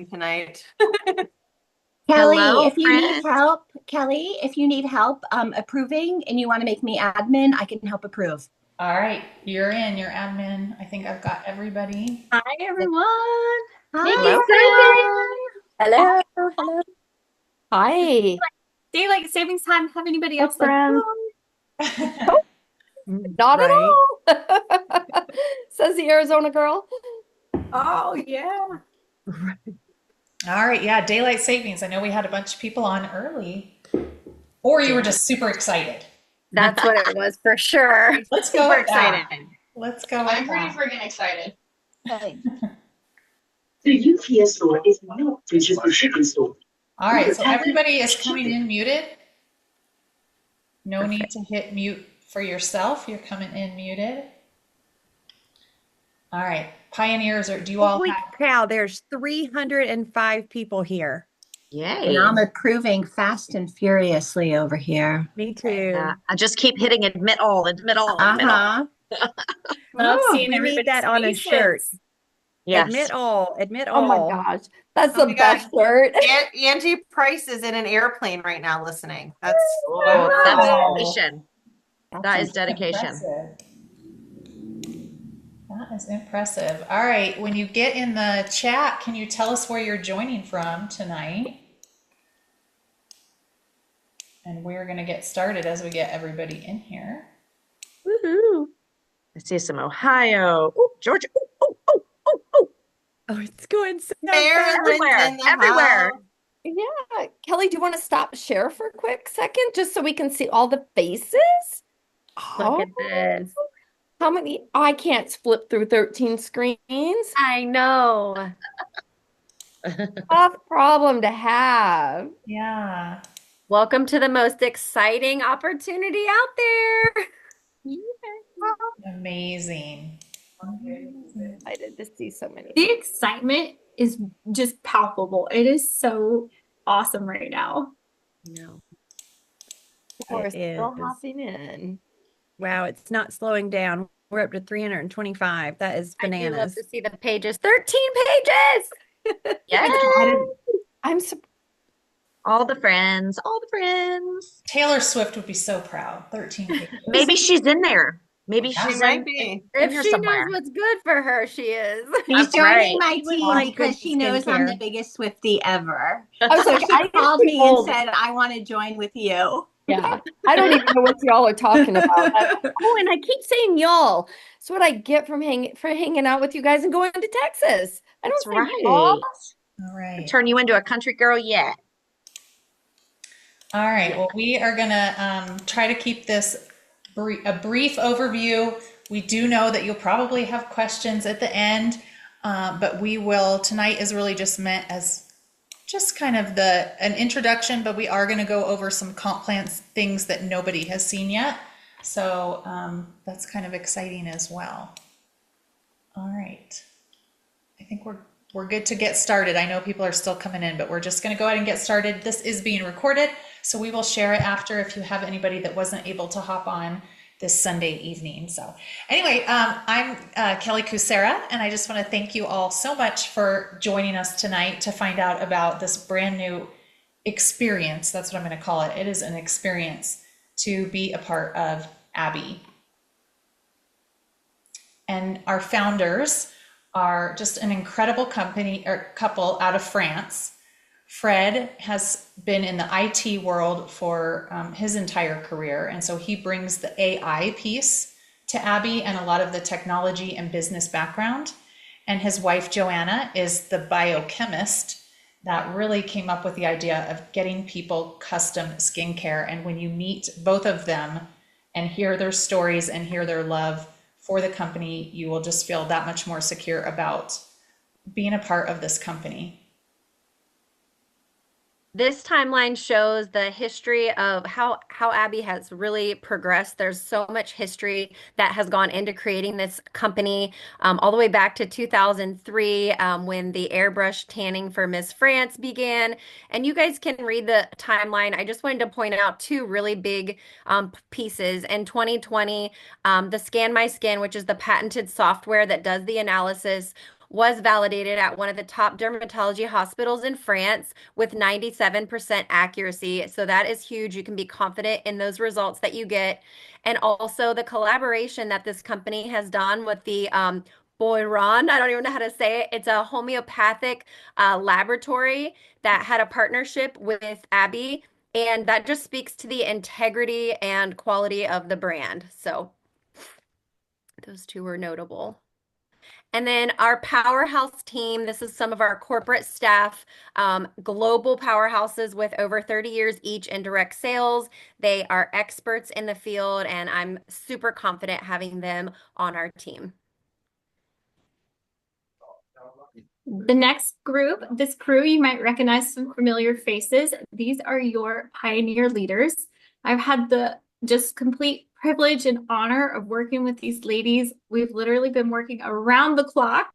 talking tonight. Hello, Kelly, if you need help approving and you want to make me admin, I can help approve. All right, you're in, you're admin. I think I've got everybody. Hi, everyone. Hi, Nikki, Hello, hello. Hi. Daylight savings time. Have anybody else like, friend. not at Right. all. Says the Arizona girl. Oh, yeah. All right, yeah, daylight savings. I know we had a bunch of people on early, or you were just super excited. That's what it was for sure. Let's go Super with that. excited. Let's go with I'm pretty that. freaking excited. The UPS store is not just a shipping store. All right, so everybody is coming in muted. No need to hit mute for yourself. You're coming in muted. All right, pioneers, or do you all Holy have? cow, there's 305 people here. And Yay. I'm approving fast and furiously over here. Me too. I just keep hitting admit all, admit all, admit all. Love Ooh, seeing we need everybody's that on a shirt. faces. Yes. Admit all, admit Oh my all. gosh. That's Oh the my best God. shirt. Angie Price is in an airplane right now listening. That's Oh, that's Wow. dedication. That is dedication. Impressive. That is impressive. All right, when you get in the chat, can you tell us where you're joining from tonight? And we're going to get started as we get everybody in here. Woohoo. I see some Ohio. Oh, Georgia. Oh, oh, oh, oh. Oh, it's going so Maryland's Everywhere, in the everywhere. house. Yeah. Kelly, do you want to stop share for a quick second just so we can see all the faces? Look at this. How many? I can't flip through 13 screens. I know. Tough problem to have. Yeah. Welcome to the most exciting opportunity out there. Amazing. Excited to see so many. The excitement is just palpable. It is so awesome right now. No. We're It still is. hopping in. Wow, it's not slowing down. We're up to 325. That is I do love bananas. to see the pages. 13 pages. Yes. I'm surprised. All the friends, all the friends. Taylor Swift would be so proud. 13 pages. Maybe she's in there. Maybe She she's might in, be. in If here she somewhere. knows what's good for her, she is. She's That's joining right. my She team wants because good she knows I'm the skincare. biggest Swiftie ever. I was So like, she I get called me and told. said, I want to join with you. Yeah. I don't even know what y'all are talking about. Oh, and I keep saying y'all. It's what I get from hanging out with you guys and going to Texas. I That's don't say right. y'all. All right. Turn you into a country girl yet. All right. Well, we are going to try to keep this a brief overview. We do know that you'll probably have questions at the end, but we will. Tonight is really just meant as just kind of an introduction, but we are going to go over some comp plans, things that nobody has seen yet. So that's kind of exciting as well. All right. I think we're good to get started. I know people are still coming in, but we're just going to go ahead and get started. This is being recorded, so we will share it after if you have anybody that wasn't able to hop on this Sunday evening. So anyway, I'm Kelly Kucera, and I just want to thank you all so much for joining us tonight to find out about this brand new experience. That's what I'm going to call it. It is an experience to be a part of Abbi. And our founders are just an incredible couple out of France. Fred has been in the IT world for his entire career, and so he brings the AI piece to Abbi and a lot of the technology and business background. And his wife, Joanna, is the biochemist that really came up with the idea of getting people custom skincare. And when you meet both of them and hear their stories and hear their love for the company, you will just feel that much more secure about being a part of this company. This timeline shows the history of how Abbi has really progressed. There's so much history that has gone into creating this company, all the way back to 2003, when the airbrush tanning for Miss France began. And you guys can read the timeline. I just wanted to point out two really big pieces. In 2020, the Scan My Skin, which is the patented software that does the analysis, was validated at one of the top dermatology hospitals in France with 97% accuracy. So that is huge. You can be confident in those results that you get. And also the collaboration that this company has done with the Boiron, I don't even know how to say it. It's a homeopathic laboratory that had a partnership with Abby, and that just speaks to the integrity and quality of the brand. So those two were notable. And then our powerhouse team, this is some of our corporate staff, global powerhouses with over 30 years each in direct sales. They are experts in the field, and I'm super confident having them on our team. The next group, this crew, you might recognize some familiar faces. These are your pioneer leaders. I've had the just complete privilege and honor of working with these ladies. We've literally been working around the clock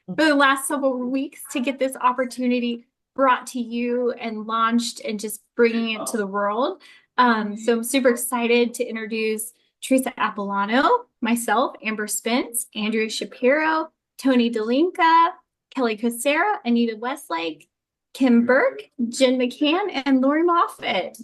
for the last several weeks to get this opportunity brought to you and launched and just bringing it to the world. So I'm super excited to introduce Teresa Apolano, myself, Amber Spence, Andrea Shapiro, Tony Delinka, Kelly Cosera, Anita Westlake, Kim Burke, Jen McCann, and Lori Moffett.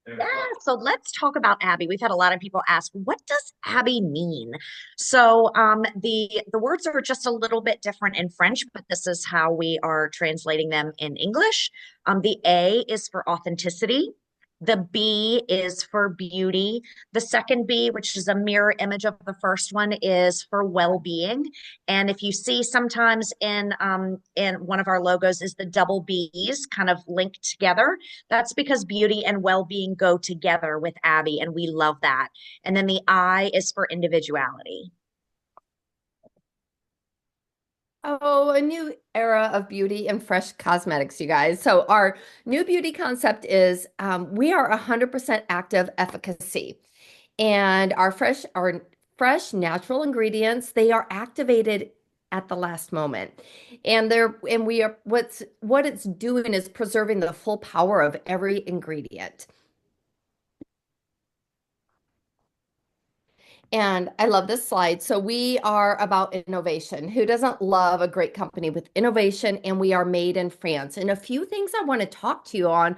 Yeah, so let's talk about Abby. We've had a lot of people ask, what does Abby mean? So the words are just a little bit different in French, but this is how we are translating them in English. The A is for authenticity. The B is for beauty. The second B, which is a mirror image of the first one, is for well-being. And if you see sometimes in one of our logos is the double B's kind of linked together. That's because beauty and well-being go together with Abby, and we love that. And then the I is for individuality. Oh, a new era of beauty and fresh cosmetics, you guys. So our new beauty concept is we are 100% active efficacy. And our fresh natural ingredients, they are activated at the last moment. And we are what it's doing is preserving the full power of every ingredient. And I love this slide. So we are about innovation. Who doesn't love a great company with innovation? And we are made in France. And a few things I want to talk to you on,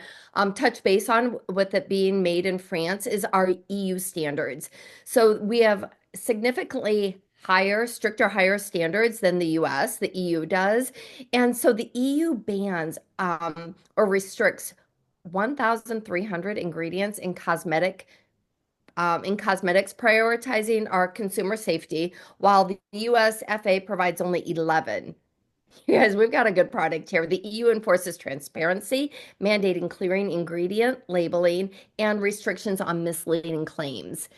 touch base on with it being made in France is our EU standards. So we have significantly higher standards than the US, the EU does. And so the EU bans or restricts 1,300 ingredients in cosmetics, prioritizing our consumer safety, while the US FA provides only 11. Yes, we've got a good product here. The EU enforces transparency, mandating clearing ingredient labeling and restrictions on misleading claims.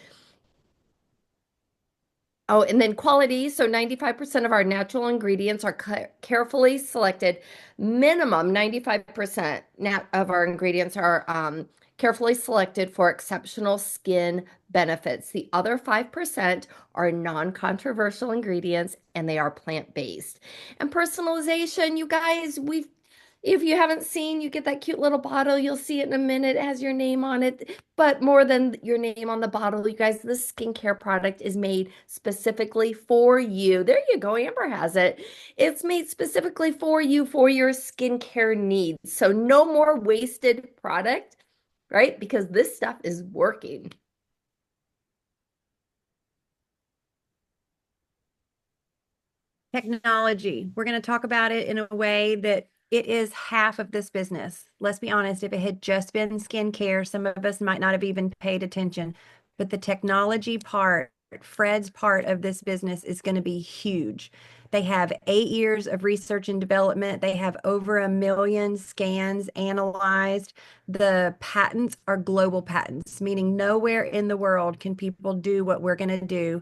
Oh, and then quality. So 95% of our natural ingredients are carefully selected. Minimum 95% of our ingredients are carefully selected for exceptional skin benefits. The other 5% are non-controversial ingredients and they are plant-based. And personalization, you guys, if you haven't seen, you get that cute little bottle. You'll see it in a minute. It has your name on it. But more than your name on the bottle, you guys, this skincare product is made specifically for you. There you go. Amber has it. It's made specifically for you for your skincare needs. So no more wasted product, right? Because this stuff is working. Technology. We're going to talk about it in a way that it is half of this business. Let's be honest, if it had just been skincare, some of us might not have even paid attention. But the technology part, Fred's part of this business is going to be huge. They have 8 years of research and development. They have over 1 million scans analyzed. The patents are global patents, meaning nowhere in the world can people do what we're going to do,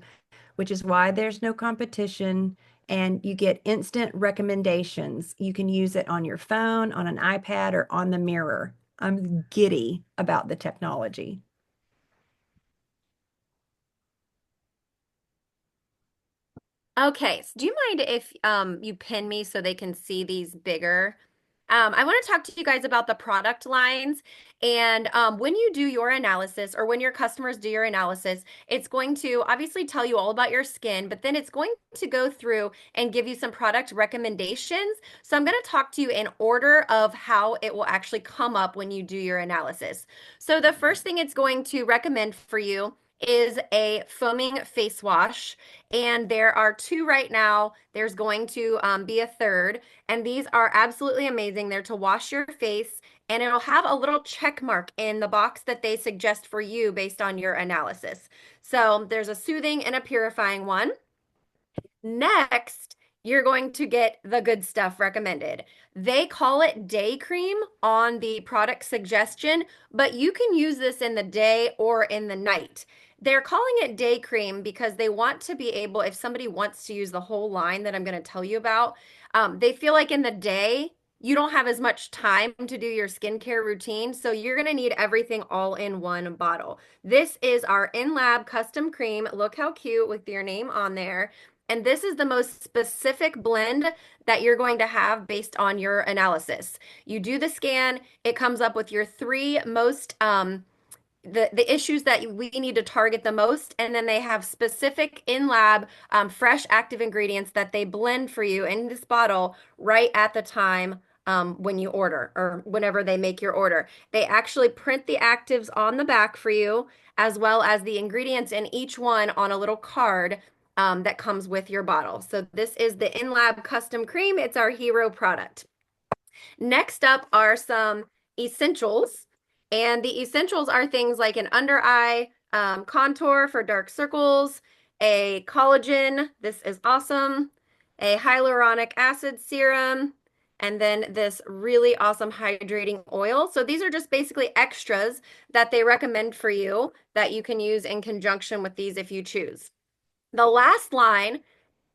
which is why there's no competition and you get instant recommendations. You can use it on your phone, on an iPad, or on the mirror. I'm giddy about the technology. Okay, so do you mind if you pin me so they can see these bigger? I want to talk to you guys about the product lines. And when you do your analysis or when your customers do your analysis, it's going to obviously tell you all about your skin, but then it's going to go through and give you some product recommendations. So I'm going to talk to you in order of how it will actually come up when you do your analysis. So the first thing it's going to recommend for you is a foaming face wash. And there are two right now. There's going to be a third. And these are absolutely amazing. They're to wash your face, and it'll have a little check mark in the box that they suggest for you based on your analysis. So there's a soothing and a purifying one. Next, you're going to get the good stuff recommended. They call it day cream on the product suggestion, but you can use this in the day or in the night. They're calling it day cream because they want to be able, if somebody wants to use the whole line that I'm going to tell you about, they feel like in the day, you don't have as much time to do your skincare routine, so you're going to need everything all in one bottle. This is our in-lab custom cream. Look how cute with your name on there. And this is the most specific blend that you're going to have based on your analysis. You do the scan, it comes up with your three most the issues that we need to target the most, and then they have specific in-lab fresh active ingredients that they blend for you in this bottle right at the time when you order or whenever they make your order. They actually print the actives on the back for you, as well as the ingredients in each one on a little card that comes with your bottle. So this is the in-lab custom cream. It's our hero product. Next up are some essentials. And the essentials are things like an under eye contour for dark circles, a collagen, this is awesome, a hyaluronic acid serum, and then this really awesome hydrating oil. So these are just basically extras that they recommend for you that you can use in conjunction with these if you choose. The last line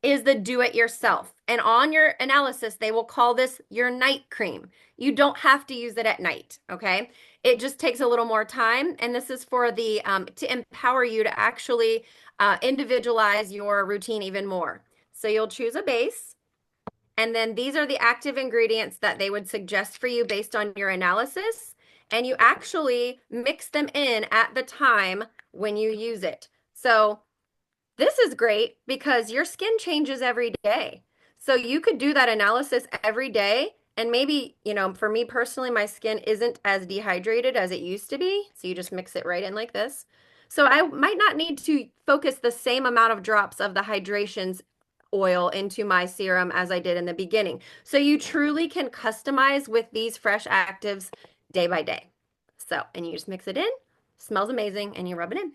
is the do it yourself. And on your analysis, they will call this your night cream. You don't have to use it at night, okay? It just takes a little more time. And this is for the to empower you to actually individualize your routine even more. So you'll choose a base. And then these are the active ingredients that they would suggest for you based on your analysis. And you actually mix them in at the time when you use it. So this is great because your skin changes every day. So you could do that analysis every day. And maybe, you know, for me personally, my skin isn't as dehydrated as it used to be. So you just mix it right in like this. So I might not need to focus the same amount of drops of the hydrations oil into my serum as I did in the beginning. So you truly can customize with these fresh actives day by day. So, and you just mix it in, smells amazing, and you rub it in.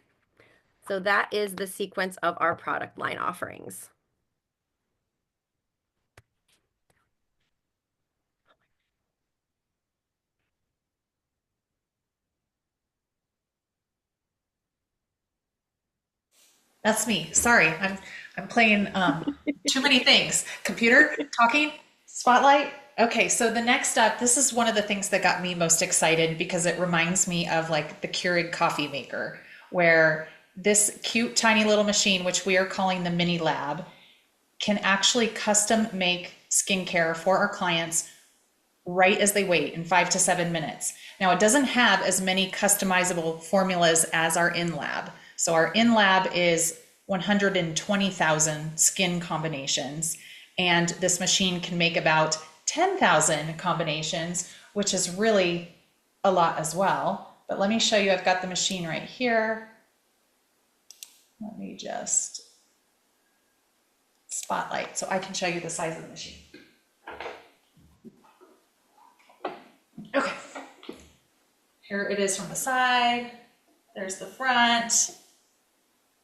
So that is the sequence of our product line offerings. That's me. Sorry, I'm playing too many things. Computer, talking, spotlight. Okay, so the next up, this is one of the things that got me most excited because it reminds me of like the Keurig coffee maker, where this cute tiny little machine, which we are calling the mini lab, can actually custom make skincare for our clients right as they wait in 5 to 7 minutes. Now, it doesn't have as many customizable formulas as our in-lab. So our in-lab is 120,000 skin combinations, and this machine can make about 10,000 combinations, which is really a lot as well. But let me show you, I've got the machine right here. Let me just spotlight so I can show you the size of the machine. Okay, here it is from the side. There's the front.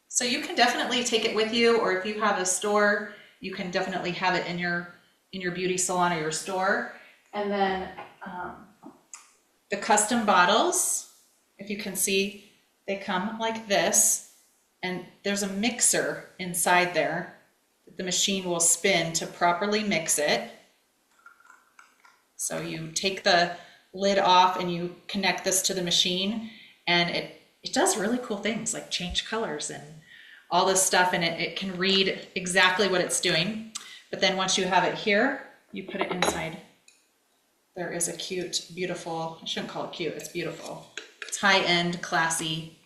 So you can definitely take it with you, or if you have a store, you can definitely have it in your beauty salon or your store. And then the custom bottles, if you can see, they come like this, and there's a mixer inside there that the machine will spin to properly mix it. So you take the lid off and you connect this to the machine, and it does really cool things like change colors and all this stuff, and it can read exactly what it's doing. But then once you have it here, you put it inside there is a cute, beautiful, I shouldn't call it cute, it's beautiful. It's high-end, classy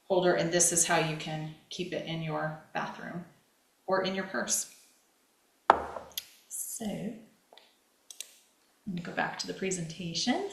holder, and this is how you can keep it in your bathroom or in your purse. So, let me go back to the presentation.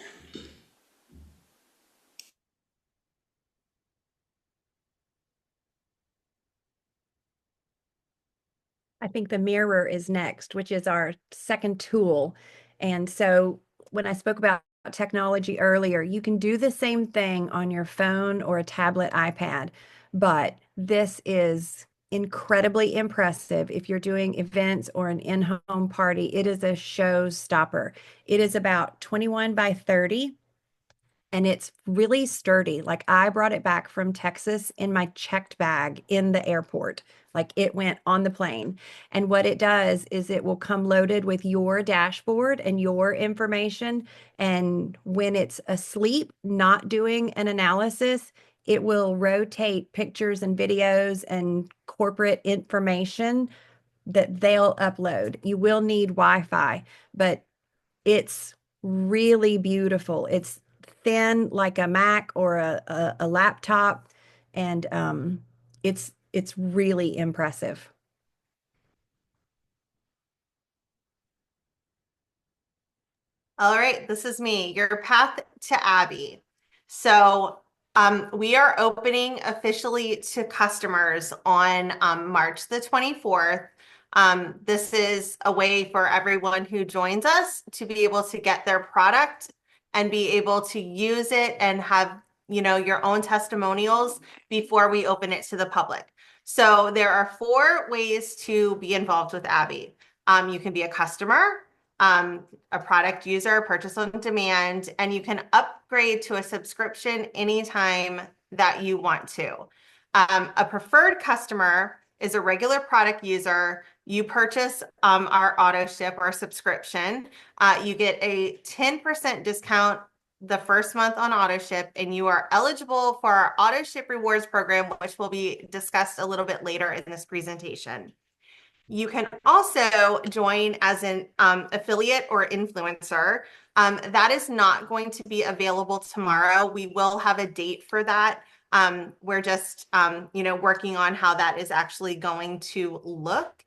I think the mirror is next, which is our second tool. And so when I spoke about technology earlier, you can do the same thing on your phone or a tablet, iPad, but this is incredibly impressive if you're doing events or an in-home party. It is a showstopper. It is about 21 by 30. And it's really sturdy. Like I brought it back from Texas in my checked bag in the airport. Like it went on the plane. And what it does is it will come loaded with your dashboard and your information. And when it's asleep, not doing an analysis, it will rotate pictures and videos and corporate information that they'll upload. You will need Wi-Fi, but it's really beautiful. It's thin like a Mac or a laptop, and it's really impressive. All right, this is me, your path to Abby. So we are opening officially to customers on March the 24th. This is a way for everyone who joins us to be able to get their product and be able to use it and have, you know, your own testimonials before we open it to the public. So there are 4 ways to be involved with Abby. You can be a customer, a product user, purchase on demand, and you can upgrade to a subscription anytime that you want to. A preferred customer is a regular product user. You purchase our auto ship or subscription. You get a 10% discount the first month on auto ship, and you are eligible for our auto ship rewards program, which will be discussed a little bit later in this presentation. You can also join as an affiliate or influencer. That is not going to be available tomorrow. We will have a date for that. We're just, working on how that is actually going to look.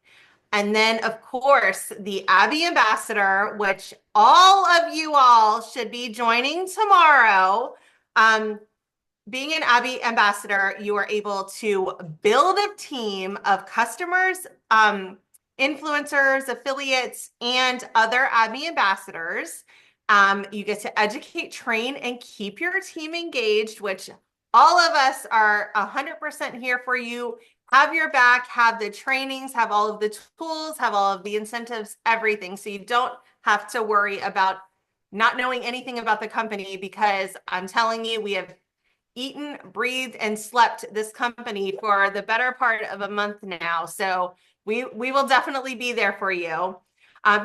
And then, of course, the Abbi Ambassador, which all of you all should be joining tomorrow. Being an Abbi Ambassador, you are able to build a team of customers, influencers, affiliates, and other Abbi Ambassadors. You get to educate, train, and keep your team engaged, which all of us are 100% here for you. Have your back, have the trainings, have all of the tools, have all of the incentives, everything. So you don't have to worry about not knowing anything about the company, because I'm telling you, we have eaten, breathed, and slept this company for the better part of a month now. So we will definitely be there for you.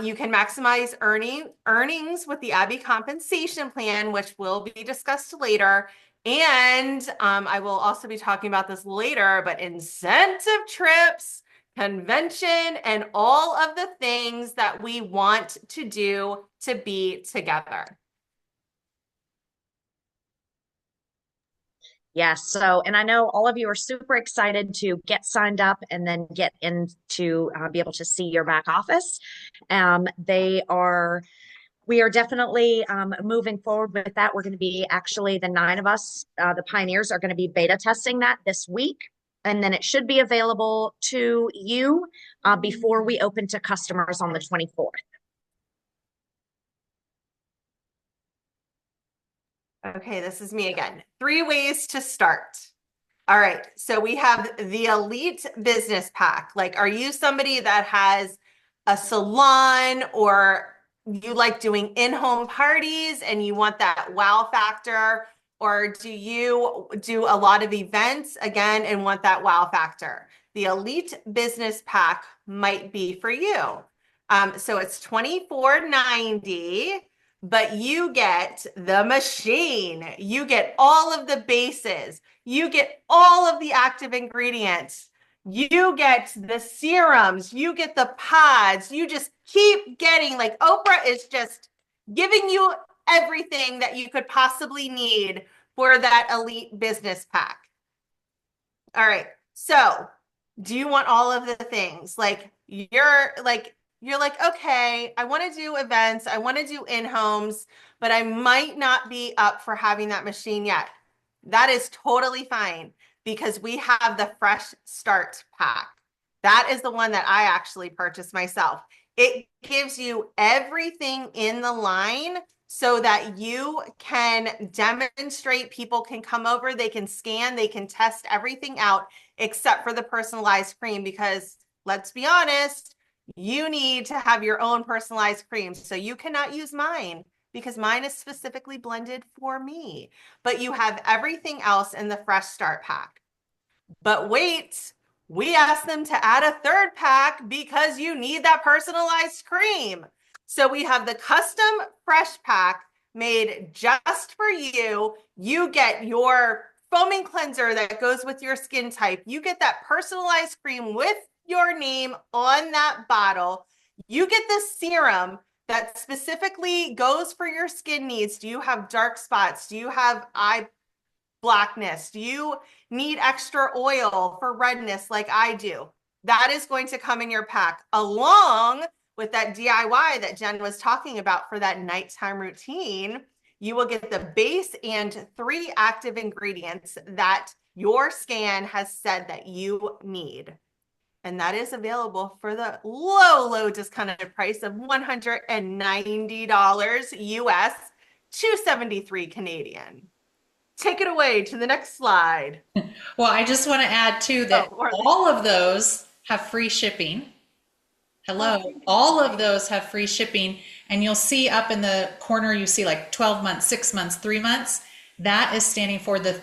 You can maximize earnings with the Abbi compensation plan, which will be discussed later. And I will also be talking about this later, but incentive trips, convention, and all of the things that we want to do to be together. Yes. So, and I know all of you are super excited to get signed up and then get in to be able to see your back office. We are definitely moving forward with that. We're going to be actually the 9 of us, the pioneers, are going to be beta testing that this week. And then it should be available to you before we open to customers on the 24th. Okay, this is me again. 3 ways to start. All right, so we have the Elite Business Pack. Like, are you somebody that has a salon, or you like doing in-home parties and you want that wow factor? Or do you do a lot of events again and want that wow factor? The Elite Business Pack might be for you. So it's $24.90. But you get the machine, you get all of the bases, you get all of the active ingredients, you get the serums, you get the pods, you just keep getting, like Oprah is just giving you everything that you could possibly need for that elite business pack. All right. So, do you want all of the things? Like you're like, okay, I want to do events, I want to do in-homes, but I might not be up for having that machine yet. That is totally fine because we have the Fresh Start pack. That is the one that I actually purchased myself. It gives you everything in the line so that you can demonstrate, people can come over, they can scan, they can test everything out except for the personalized cream, because let's be honest, you need to have your own personalized cream. So you cannot use mine because mine is specifically blended for me, but you have everything else in the Fresh Start pack. But wait, we asked them to add a third pack because you need that personalized cream. So we have the custom Fresh pack made just for you. You get your foaming cleanser that goes with your skin type. You get that personalized cream with your name on that bottle. You get the serum that specifically goes for your skin needs. Do you have dark spots? Do you have eye blackness? Do you need extra oil for redness like I do? That is going to come in your pack along with that DIY that Jen was talking about for that nighttime routine. You will get the base and 3 active ingredients that your scan has said that you need. And that is available for the low discounted price of $190 US, 273 Canadian. Take it away to the next slide. Well, I just want to add too that all of those have free shipping. Hello, all of those have free shipping. And you'll see up in the corner, you see like 12 months, 6 months, 3 months. That is standing for the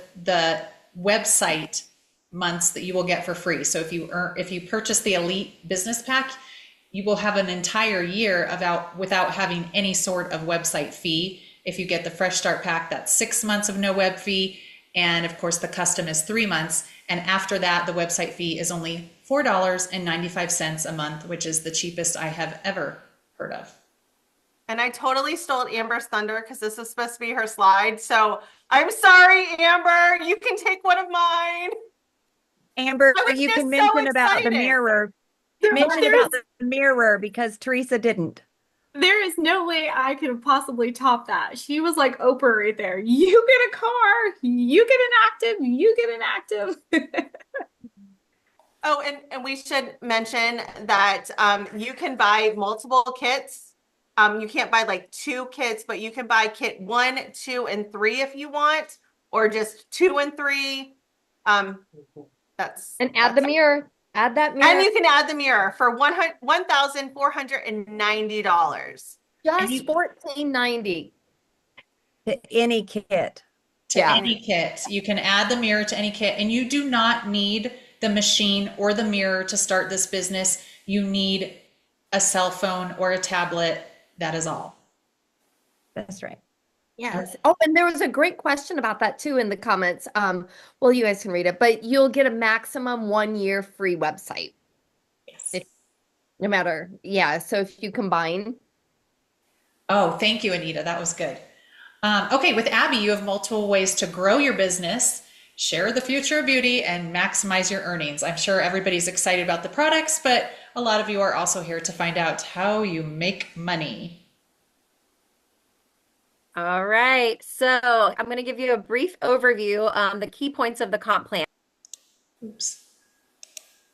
website months that you will get for free. So if you purchase the Elite Business Pack, you will have an entire year without having any sort of website fee. If you get the Fresh Start Pack, that's 6 months of no web fee. And of course, the custom is 3 months. And after that, the website fee is only $4.95 a month, which is the cheapest I have ever heard of. And I totally stole Amber's thunder because this is supposed to be her slide. So I'm sorry, Amber. You can take one of mine. Amber, I was you just can so mention about the excited. mirror. Mention about the mirror because Teresa didn't. There is no way I could possibly top that. She was like Oprah right there. You get a car, you get an active, you get an active. Oh, and we should mention that you can buy multiple kits. You can't buy like 2 kits, but you can buy kit 1, 2, and 3 if you want, or just 2 and 3. And add the mirror. Add that mirror. And you can add the mirror for $1,490. Just $14.90. To any kit. Any kit. You can add the mirror to any kit, and you do not need the machine or the mirror to start this business. You need a cell phone or a tablet. That is all. That's right. Yes. Oh, and there was a great question about that too in the comments. Well, you guys can read it, but you'll get a maximum 1 year free website. Yes. No matter. Yeah. So if you combine. Oh, thank you, Anita. That was good. Okay, with Abbi, you have multiple ways to grow your business, share the future of beauty, and maximize your earnings. I'm sure everybody's excited about the products, but a lot of you are also here to find out how you make money. All right, so I'm going to give you a brief overview, the key points of the comp plan. Oops.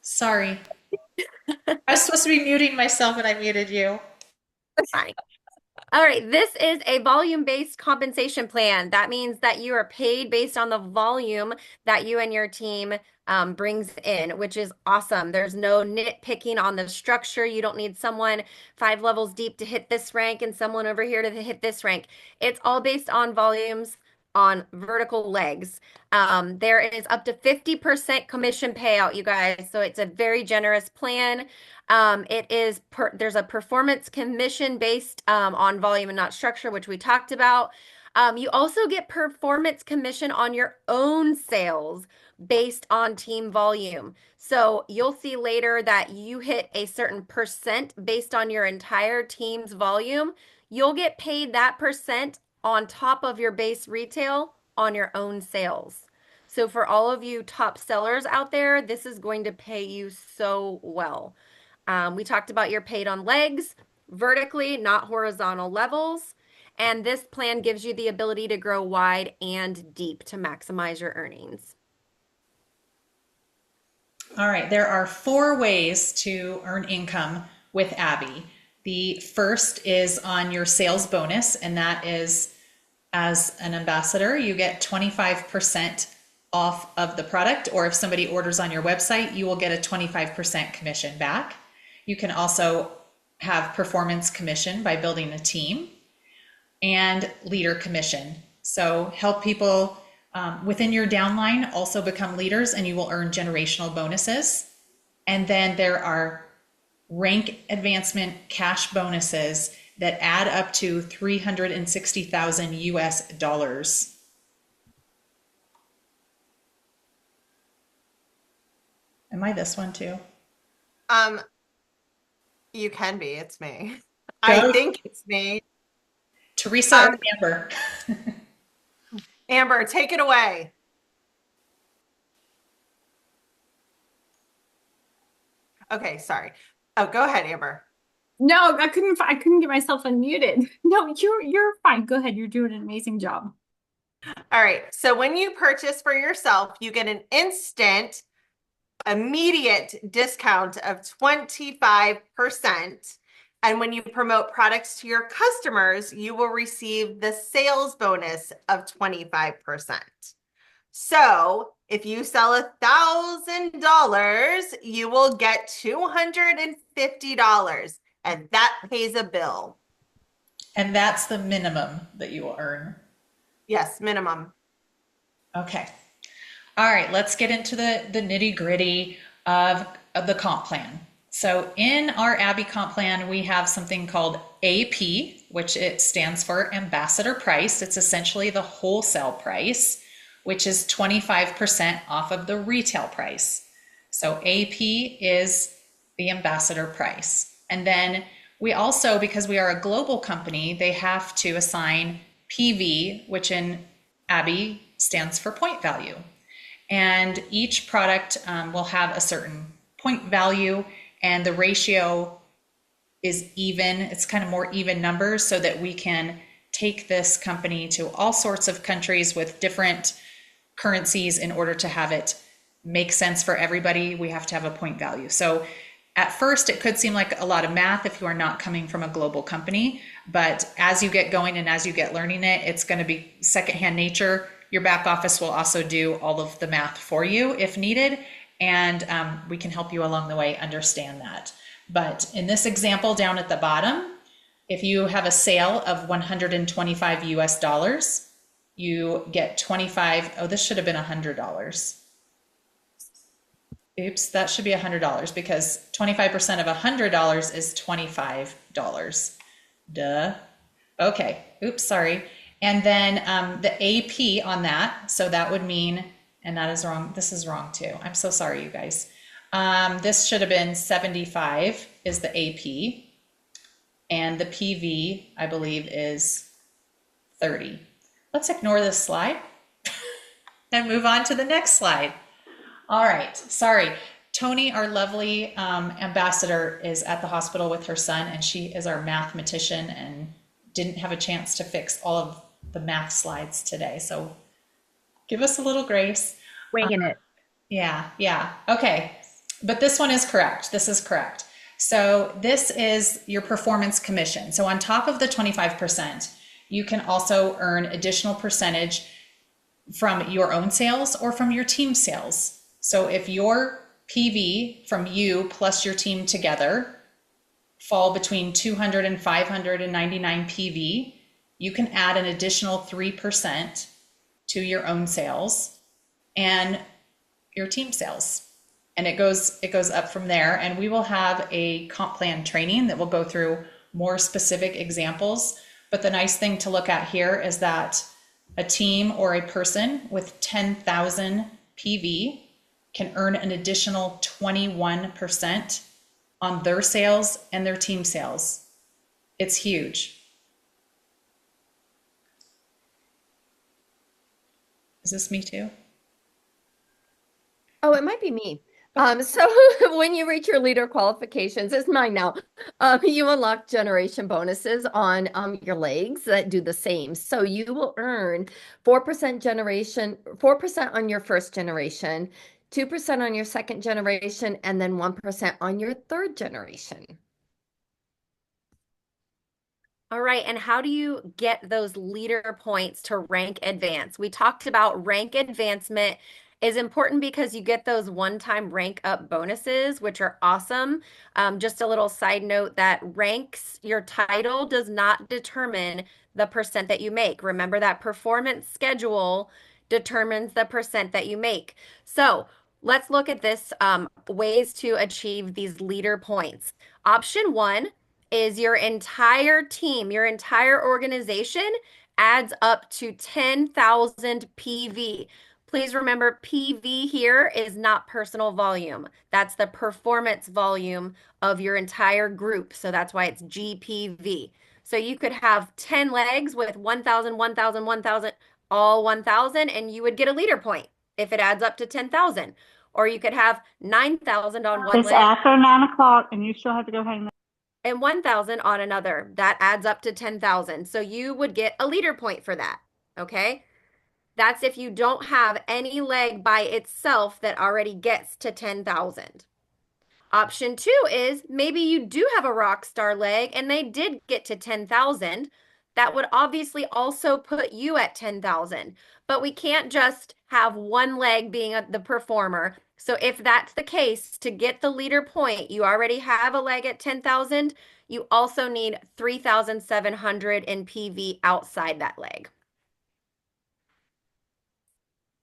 Sorry. I was supposed to be muting myself and I muted you. Fine. All right, this is a volume-based compensation plan. That means that you are paid based on the volume that you and your team brings in, which is awesome. There's no nitpicking on the structure. You don't need someone 5 levels deep to hit this rank and someone over here to hit this rank. It's all based on volumes on vertical legs. There is up to 50% commission payout, you guys. So it's a very generous plan. There's a performance commission based on volume and not structure, which we talked about. You also get performance commission on your own sales based on team volume. So you'll see later that you hit a certain percent based on your entire team's volume. you'll get paid that percent on top of your base retail on your own sales. So for all of you top sellers out there, this is going to pay you so well. We talked about you're paid on legs, vertically, not horizontal levels. And this plan gives you the ability to grow wide and deep to maximize your earnings. All right, there are 4 ways to earn income with Abbi. The first is on your sales bonus, and that is as an ambassador, you get 25% off of the product, or if somebody orders on your website, you will get a 25% commission back. You can also have performance commission by building a team, and leader commission. So help people within your downline also become leaders, and you will earn generational bonuses. And then there are rank advancement cash bonuses that add up to $360,000 US. Am I this one too? You can be. It's me. Go. I think it's me. Teresa or Amber? Amber, take it away. Okay, sorry. Oh, go ahead, Amber. No, I couldn't get myself unmuted. No, you're fine. Go ahead. You're doing an amazing job. All right. So when you purchase for yourself, you get an instant, immediate discount of 25%. And when you promote products to your customers, you will receive the sales bonus of 25%. So if you sell $1,000, you will get $250, and that pays a bill. And that's the minimum that you will earn. Yes, minimum. Okay. All right, let's get into the nitty gritty of the comp plan. So in our Abbi comp plan, we have something called AP, which it stands for Ambassador Price. It's essentially the wholesale price, which is 25% off of the retail price. So AP is the ambassador price. And then we also, because we are a global company, they have to assign PV, which in Abbi stands for point value. And each product will have a certain point value, and the ratio is even. It's kind of more even numbers so that we can take this company to all sorts of countries with different currencies in order to have it make sense for everybody. We have to have a point value. So at first, it could seem like a lot of math if you are not coming from a global company, but as you get going and as you get learning it, it's going to be secondhand nature. Your back office will also do all of the math for you if needed, and we can help you along the way understand that. But in this example down at the bottom, if you have a sale of $125 US, you get 25. Oh, this should have been $100. Oops, that should be $100 because 25% of $100 is $25. Duh. Okay. Oops, sorry. And then the AP on that, so that would mean, and that is wrong. This is wrong too. I'm so sorry, you guys. This should have been 75 is the AP, and the PV, I believe, is 30. Let's ignore this slide and move on to the next slide. All right, sorry. Tony, our lovely ambassador, is at the hospital with her son, and she is our mathematician and didn't have a chance to fix all of the math slides today. So give us a little grace. Winging it. Yeah. Okay. But this one is correct. This is correct. So this is your performance commission. So on top of the 25%, you can also earn additional percentage from your own sales or from your team sales. So if your PV from you plus your team together fall between 200 and 599 PV, you can add an additional 3% to your own sales and your team sales. And it goes up from there. And we will have a comp plan training that will go through more specific examples. But the nice thing to look at here is that a team or a person with 10,000 PV can earn an additional 21% on their sales and their team sales. It's huge. Is this me too? Oh, it might be me. So when you reach your leader qualifications, it's mine now. You unlock generation bonuses on your legs that do the same. So you will earn 4% generation, 4% on your first generation, 2% on your second generation, and then 1% on your third generation. All right, and how do you get those leader points to rank advance? We talked about rank advancement is important because you get those one-time rank up bonuses, which are awesome. Just a little side note that ranks, your title does not determine the percent that you make. Remember that performance schedule determines the percent that you make. So let's look at this ways to achieve these leader points. Option one is your entire team, your entire organization adds up to 10,000 PV. Please remember, PV here is not personal volume. That's the performance volume of your entire group. So that's why it's GPV. So you could have 10 legs with 1,000, 1,000, 1,000, all 1,000, and you would get a leader point if it adds up to 10,000. Or you could have 9,000 on one It's leg after 9 o'clock, and you still have to go hang. and 1,000 on another. That adds up to 10,000. So you would get a leader point for that. Okay. That's if you don't have any leg by itself that already gets to 10,000. Option two is maybe you do have a rock star leg and they did get to 10,000. That would obviously also put you at 10,000. But we can't just have one leg being the performer. So if that's the case, to get the leader point, you already have a leg at 10,000. You also need 3,700 in PV outside that leg.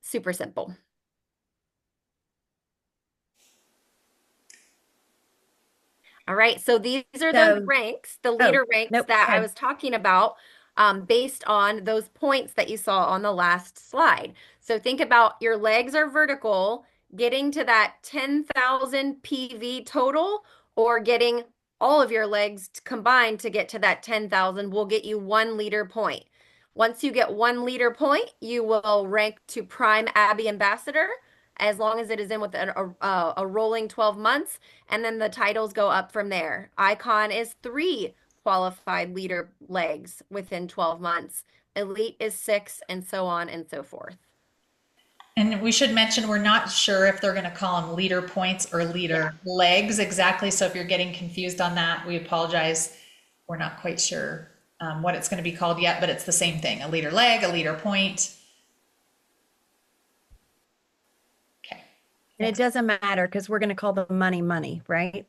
Super simple. All right, so these are the ranks, the leader ranks nope, that I good. was talking about based on those points that you saw on the last slide. So think about your legs are vertical, getting to that 10,000 PV total, or getting all of your legs combined to get to that 10,000 will get you 1 leader point. Once you get 1 leader point, you will rank to Prime Abbi Ambassador, as long as it is in with a rolling 12 months, and then the titles go up from there. Icon is 3 qualified leader legs within 12 months. Elite is 6, and so on and so forth. And we should mention, we're not sure if they're going to call them leader points or leader legs exactly. So if you're getting confused on that, we apologize. We're not quite sure what it's going to be called yet, but it's the same thing, a leader leg, a leader point. Okay. And it doesn't matter because we're going to call the money, right?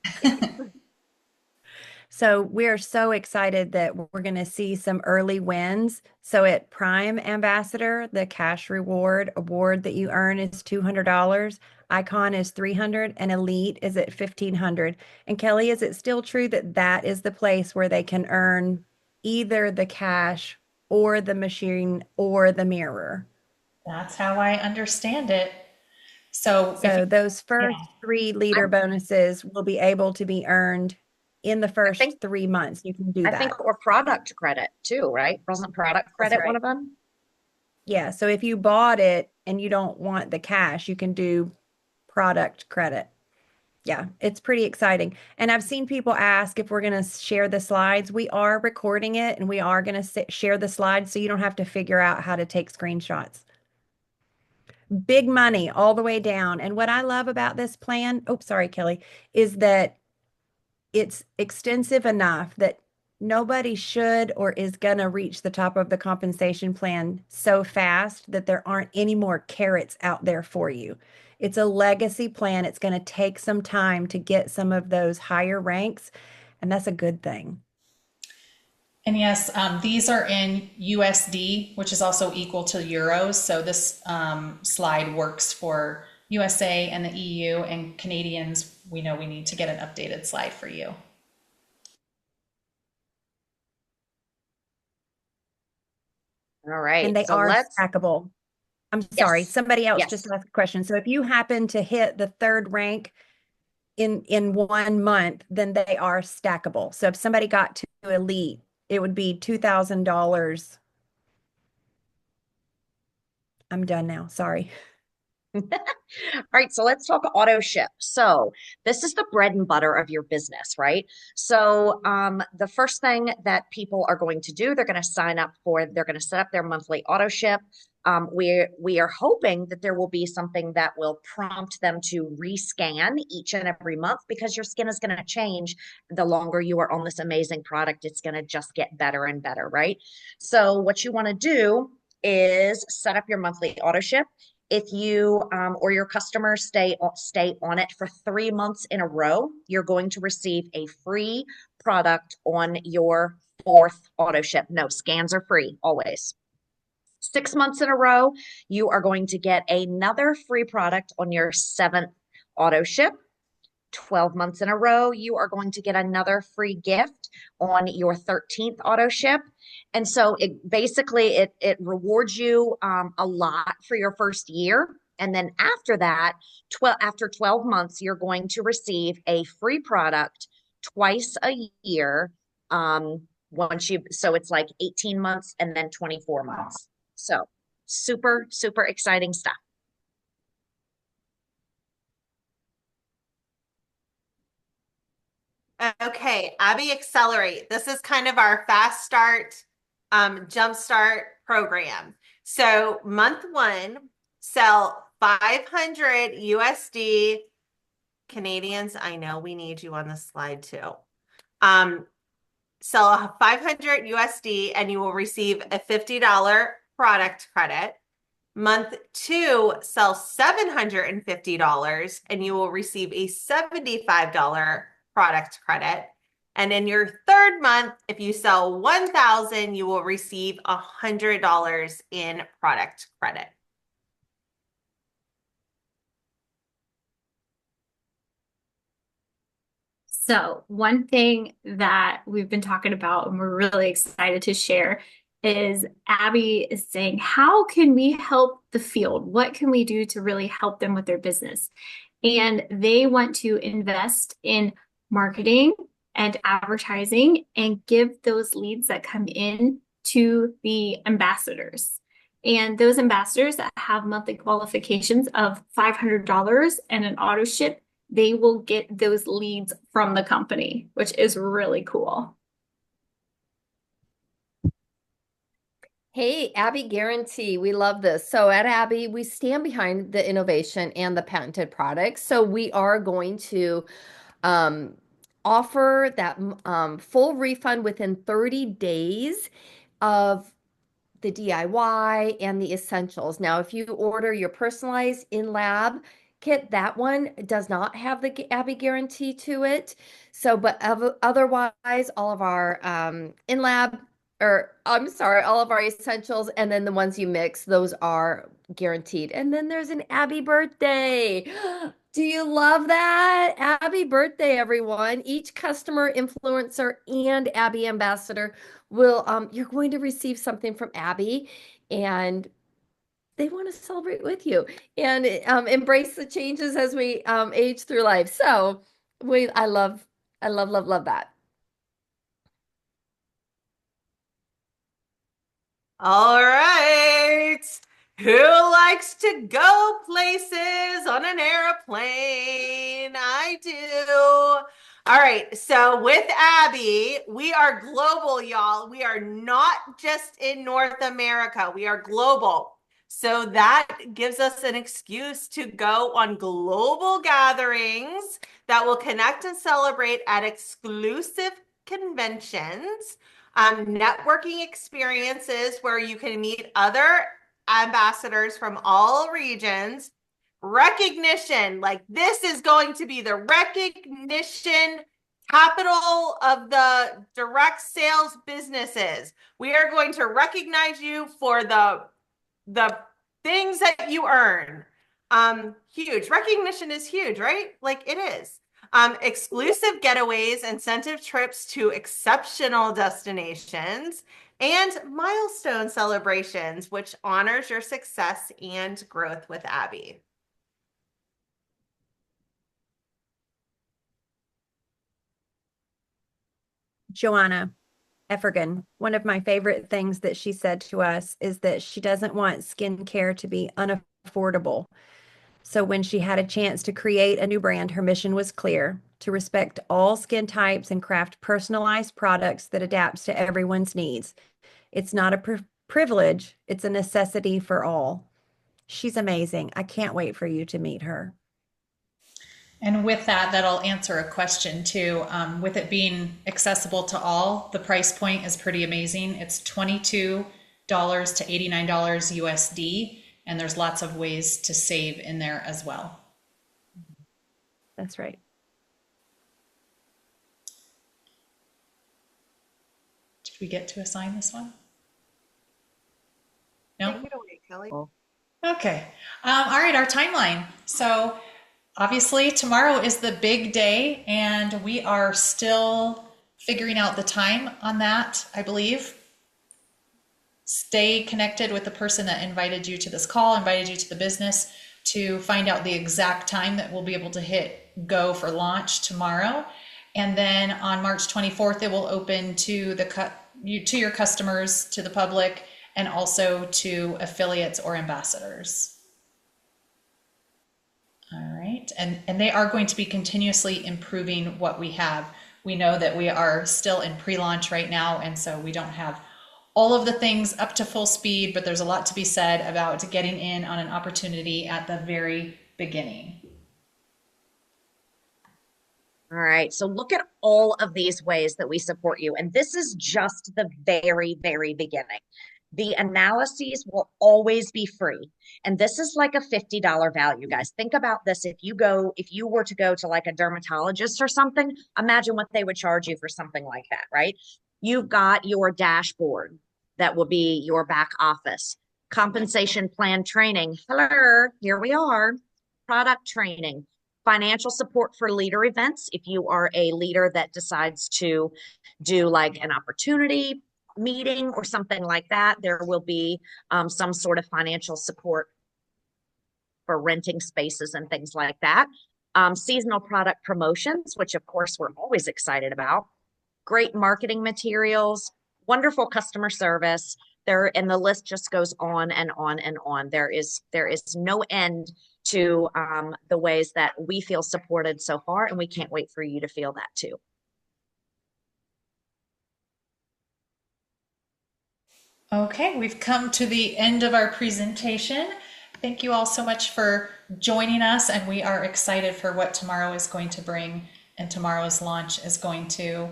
So we're so excited that we're going to see some early wins. So at Prime Ambassador, the cash reward award that you earn is $200. Icon is $300 and Elite is at $1,500. And Kelly, is it still true that that is the place where they can earn either the cash or the machine or the mirror? That's how I understand it. So those first 3 leader bonuses will be able to be earned in the first 3 months. You can do that. I think, or product credit too, right? Wasn't product credit one of them? Yeah. So if you bought it and you don't want the cash, you can do product credit. Yeah, it's pretty exciting. And I've seen people ask if we're going to share the slides. We are recording it and we are going to share the slides so you don't have to figure out how to take screenshots. Big money all the way down. And what I love about this plan, oh, sorry, Kelly, is that it's extensive enough that nobody should or is going to reach the top of the compensation plan so fast that there aren't any more carrots out there for you. It's a legacy plan. It's going to take some time to get some of those higher ranks, and that's a good thing. And yes, these are in USD, which is also equal to euros. So this slide works for USA and the EU, and Canadians, we know we need to get an updated slide for you. All right. And they are stackable. I'm sorry, somebody else just asked a question. So if you happen to hit the 3rd rank in 1 month, then they are stackable. So if somebody got to Elite, it would be $2,000 I'm done now. Sorry. All right, so let's talk auto ship. So this is the bread and butter of your business, right? So the first thing that people are going to do, they're going to they're going to set up their monthly auto ship. We are hoping that there will be something that will prompt them to rescan each and every month, because your skin is going to change the longer you are on this amazing product. It's going to just get better and better, right? So what you want to do is set up your monthly auto ship. If you or your customers stay on it for 3 months in a row, you're going to receive a free product on your fourth auto ship. No, scans are free always. 6 months in a row, you are going to get another free product on your seventh auto ship. 12 months in a row, you are going to get another free gift on your 13th auto ship. And so it rewards you a lot for your first year. And then after that, after 12 months, you're going to receive a free product twice a year. So it's like 18 months and then 24 months. So super, super exciting stuff. Okay, Abby Accelerate. This is kind of our fast start, jump start program. So month one, sell 500 USD Canadians. I know we need you on the slide too. Sell 500 USD and you will receive a $50 product credit. Month two, sell $750 and you will receive a $75 product credit. And in your third month, if you sell 1,000, you will receive $100 in product credit. So, one thing that we've been talking about and we're really excited to share is Abby is saying, how can we help the field? What can we do to really help them with their business? And they want to invest in marketing and advertising and give those leads that come in to the ambassadors. And those ambassadors that have monthly qualifications of $500 and an auto ship, they will get those leads from the company, which is really cool. Hey, Abby Guarantee. We love this. So at Abby, we stand behind the innovation and the patented products. So we are going to offer that full refund within 30 days of the DIY and the essentials. Now, if you order your personalized in-lab kit, that one does not have the Abby guarantee to it. So, but otherwise, all of our in-lab, or I'm sorry, all of our essentials, and then the ones you mix, those are guaranteed. And then there's an Abby birthday. Do you love that? Abby birthday, everyone. Each customer, influencer, and Abby ambassador will you're going to receive something from Abby, and they want to celebrate with you and embrace the changes as we age through life. So I love that. All right. Who likes to go places on an airplane? I do. All right. So with Abby, we are global, y'all. We are not just in North America. We are global. So that gives us an excuse to go on global gatherings that will connect and celebrate at exclusive conventions, networking experiences where you can meet other ambassadors from all regions, recognition, like this is going to be the recognition capital of the direct sales businesses. We are going to recognize you for the things that you earn. Huge. Recognition is huge, right? Like it is. Exclusive getaways, incentive trips to exceptional destinations, and milestone celebrations, which honors your success and growth with Abby. Joanna, Effergan. One of my favorite things that she said to us is that she doesn't want skincare to be unaffordable. So when she had a chance to create a new brand, her mission was clear: to respect all skin types and craft personalized products that adapts to everyone's needs. It's not a privilege, it's a necessity for all. She's amazing. I can't wait for you to meet her. And with that, that'll answer a question too. With it being accessible to all, the price point is pretty amazing. It's $22 to $89 USD, and there's lots of ways to save in there as well. That's right. Did we get to assign this one? No? Take it away, Kelly. Okay. All right, our timeline. So obviously tomorrow is the big day, and we are still figuring out the time on that, I believe. Stay connected with the person that invited you to this call, invited you to the business, to find out the exact time that we'll be able to hit go for launch tomorrow. And then on March 24th, it will open to your customers, to the public, and also to affiliates or ambassadors. All right, and they are going to be continuously improving what we have. We know that we are still in pre-launch right now, and so we don't have all of the things up to full speed, but there's a lot to be said about getting in on an opportunity at the very beginning. All right, so look at all of these ways that we support you. And this is just the very, very beginning. The analyses will always be free. And this is like a $50 value, guys. Think about this. If you were to go to like a dermatologist or something, imagine what they would charge you for something like that, right? You've got your dashboard that will be your back office, compensation plan training. Hello, here we are. Product training, financial support for leader events. If you are a leader that decides to do like an opportunity meeting or something like that, there will be some sort of financial support for renting spaces and things like that. Seasonal product promotions, which of course we're always excited about. Great marketing materials, wonderful customer service. And the list just goes on and on and on. There is no end to the ways that we feel supported so far, and we can't wait for you to feel that too. Okay, we've come to the end of our presentation. Thank you all so much for joining us, and we are excited for what tomorrow is going to bring, and tomorrow's launch is going to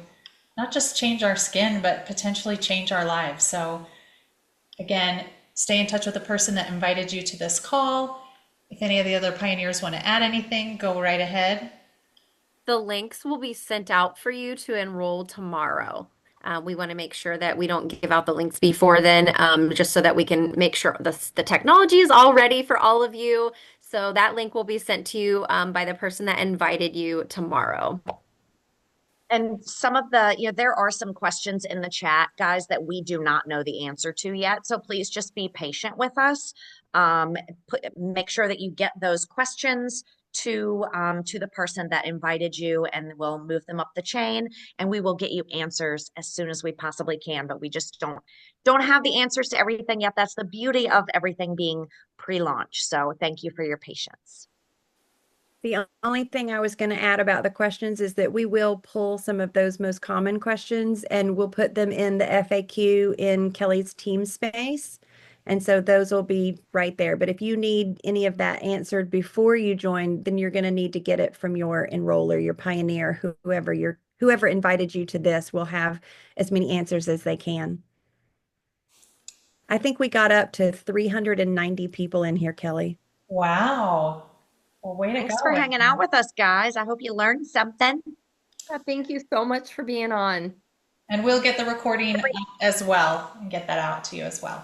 not just change our skin, but potentially change our lives. So again, stay in touch with the person that invited you to this call. If any of the other pioneers want to add anything, go right ahead. The links will be sent out for you to enroll tomorrow. We want to make sure that we don't give out the links before then, just so that we can make sure the technology is all ready for all of you. So that link will be sent to you by the person that invited you tomorrow. And there are some questions in the chat, guys, that we do not know the answer to yet. So please just be patient with us. Make sure that you get those questions to the person that invited you, and we'll move them up the chain, and we will get you answers as soon as we possibly can. But we just don't have the answers to everything yet. That's the beauty of everything being pre-launch. So thank you for your patience. The only thing I was going to add about the questions is that we will pull some of those most common questions and we'll put them in the FAQ in Kelly's team space. And so those will be right there. But if you need any of that answered before you join, then you're going to need to get it from your enroller, your pioneer, whoever invited you to this will have as many answers as they can. I think we got up to 390 people in here, Kelly. Wow. Well, way to go. Thanks for hanging out with us, guys. I hope you learned something. Thank you so much for being on. And we'll get the recording as well and get that out to you as well.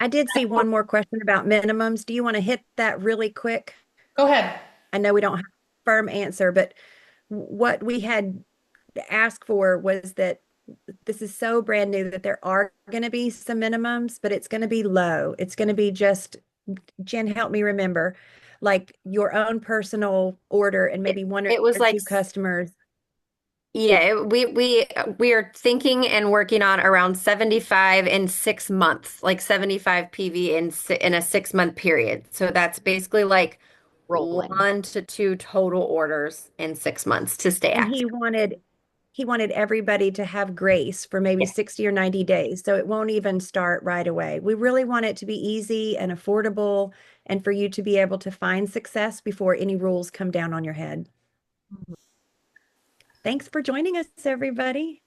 I did see one more question about minimums. Do you want to hit that really quick? Go ahead. I know we don't have a firm answer, but what we had asked for was that this is so brand new that there are going to be some minimums, but it's going to be low. It's going to be just, Jen, help me remember, like your own personal order and maybe one or It was two like customers. Yeah, we are thinking and working on around 75 in 6 months, like 75 PV in a 6 month period. So that's basically like Rolling. 1 to 2 total orders in 6 months to stay And active. he wanted everybody to have grace for maybe Yeah. 60 or 90 days. So it won't even start right away. We really want it to be easy and affordable and for you to be able to find success before any rules come down on your head. Thanks for joining us, everybody.